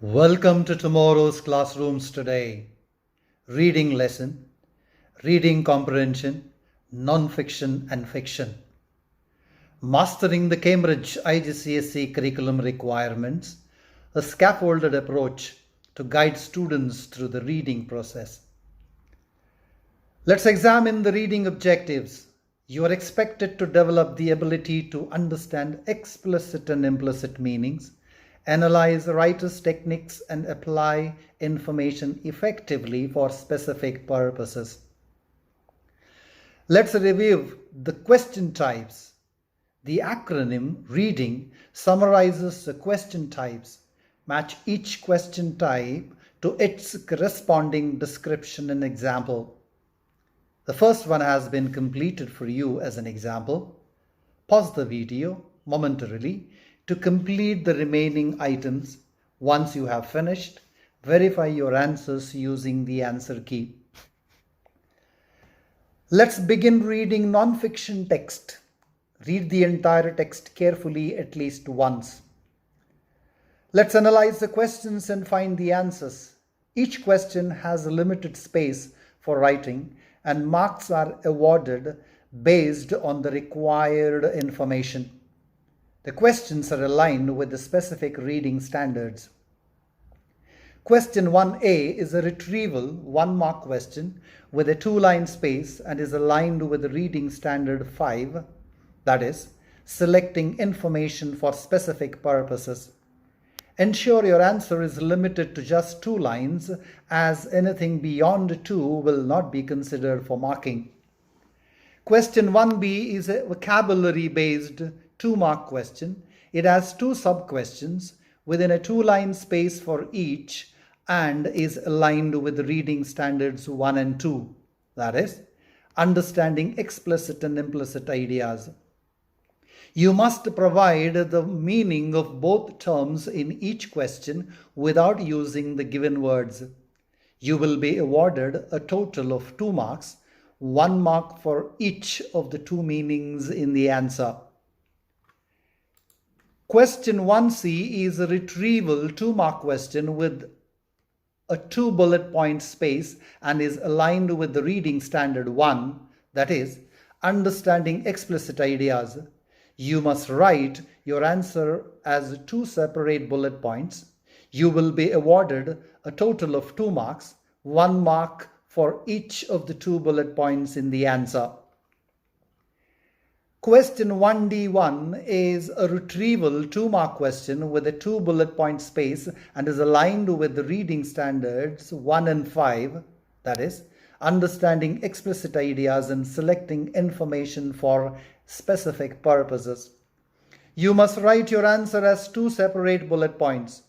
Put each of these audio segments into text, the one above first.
Welcome to tomorrow's classrooms today. Reading lesson, reading comprehension, non-fiction and fiction. Mastering the Cambridge IGCSE curriculum requirements, a scaffolded approach to guide students through the reading process. Let's examine the reading objectives. You are expected to develop the ability to understand explicit and implicit meanings, analyze writers' techniques, and apply information effectively for specific purposes. Let's review the question types. The acronym Reading summarizes the question types. Match each question type to its corresponding description and example. The first one has been completed for you as an example. Pause the video momentarily to complete the remaining items. Once you have finished, verify your answers using the answer key. Let's begin reading non-fiction text. Read the entire text carefully at least once. Let's analyze the questions and find the answers. Each question has a limited space for writing, and marks are awarded based on the required information. The questions are aligned with the specific reading standards. Question 1A is a retrieval 1-mark question with a 2-line space and is aligned with the reading standard 5, that is, selecting information for specific purposes. Ensure your answer is limited to just 2 lines, as anything beyond 2 will not be considered for marking. Question 1B is a vocabulary-based 2-mark question. It has 2 sub-questions within a 2-line space for each and is aligned with the reading standards 1 and 2, that is, understanding explicit and implicit ideas. You must provide the meaning of both terms in each question without using the given words. You will be awarded a total of 2 marks, 1 mark for each of the 2 meanings in the answer. Question 1C is a retrieval 2-mark question with a 2 bullet point space and is aligned with the reading standard 1, that is, understanding explicit ideas. You must write your answer as 2 separate bullet points. You will be awarded a total of 2 marks, 1 mark for each of the 2 bullet points in the answer. Question 1D1 is a retrieval 2-mark question with a 2 bullet point space and is aligned with the reading standards 1 and 5, that is, understanding explicit ideas and selecting information for specific purposes. You must write your answer as 2 separate bullet points.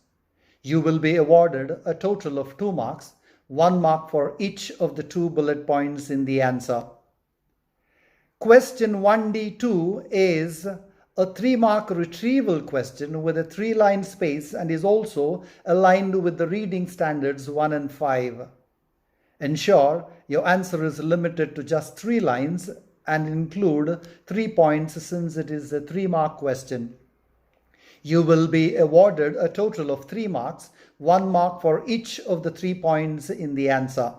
You will be awarded a total of 2 marks, 1 mark for each of the 2 bullet points in the answer. Question 1D2 is a 3-mark retrieval question with a 3-line space and is also aligned with the reading standards 1 and 5. Ensure your answer is limited to just 3 lines and include 3 points since it is a 3-mark question. You will be awarded a total of 3 marks, 1 mark for each of the 3 points in the answer.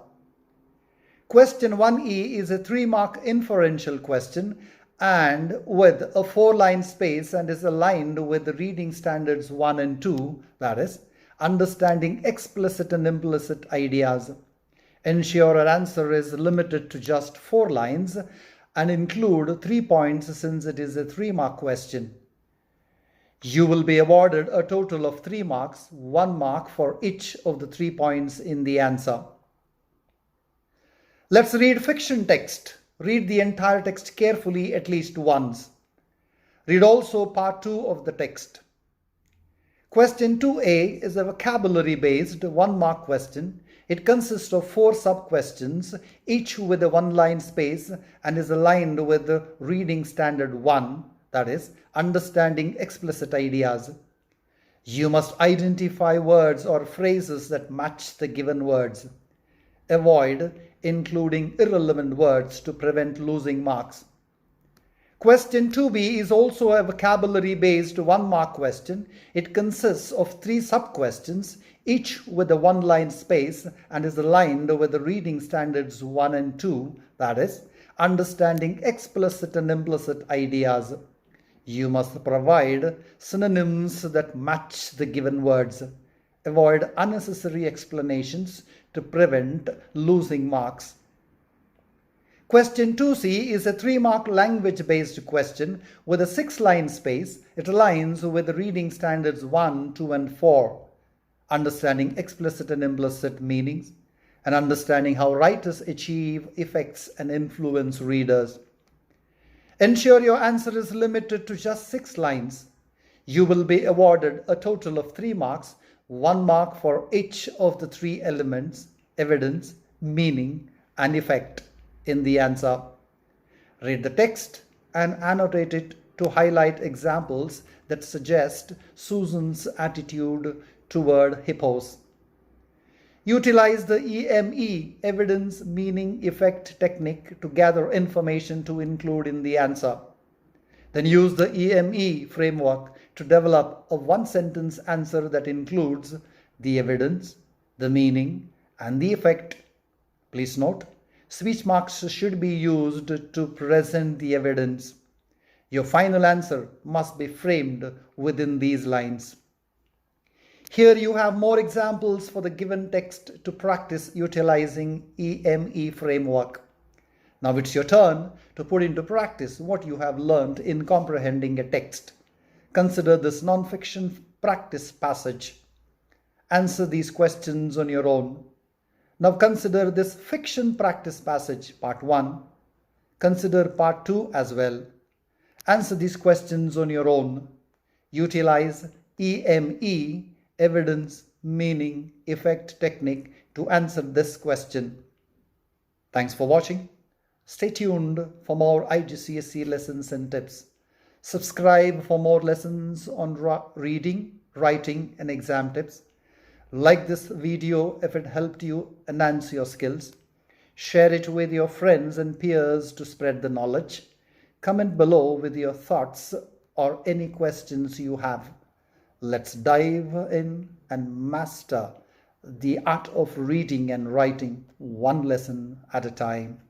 Question 1E is a 3-mark inferential question and with a 4-line space and is aligned with the reading standards 1 and 2, that is, understanding explicit and implicit ideas. Ensure your answer is limited to just 4 lines and include 3 points since it is a 3-mark question. You will be awarded a total of 3 marks, 1 mark for each of the 3 points in the answer. Let's read fiction text. Read the entire text carefully at least once. Read also part 2 of the text. Question 2A is a vocabulary-based 1-mark question. It consists of 4 sub-questions, each with a 1-line space and is aligned with the reading standard 1, that is, understanding explicit ideas. You must identify words or phrases that match the given words. Avoid including irrelevant words to prevent losing marks. Question 2b is also a vocabulary-based 1-mark question. It consists of 3 sub-questions, each with a 1-line space, and is aligned with the reading standards 1 and 2, that is, understanding explicit and implicit ideas. You must provide synonyms that match the given words. Avoid unnecessary explanations to prevent losing marks. Question 2c is a 3-mark language-based question with a 6-line space. It aligns with the reading standards 1, 2 and 4. Understanding explicit and implicit meanings and understanding how writers achieve effects and influence readers. Ensure your answer is limited to just 6 lines. You will be awarded a total of 3 marks, 1 mark for each of the 3 elements, evidence, meaning and effect in the answer. Read the text and annotate it to highlight examples that suggest Susan's attitude toward hippos. Utilize the EME, evidence, meaning, effect technique to gather information to include in the answer. Then use the EME framework to develop a 1-sentence answer that includes the evidence, the meaning, and the effect. Please note, speech marks should be used to present the evidence. Your final answer must be framed within these lines. Here you have more examples for the given text to practice utilizing EME framework. Now it's your turn to put into practice what you have learned in comprehending a text. Consider this non-fiction practice passage. Answer these questions on your own. Now consider this fiction practice passage, part 1. Consider part 2 as well. Answer these questions on your own. Utilize EME, evidence, meaning, effect technique to answer this question. Thanks for watching. Stay tuned for more IGCSE lessons and tips. Subscribe for more lessons on reading, writing and exam tips. Like this video if it helped you enhance your skills. Share it with your friends and peers to spread the knowledge. Comment below with your thoughts or any questions you have. Let's dive in and master the art of reading and writing 1 lesson at a time.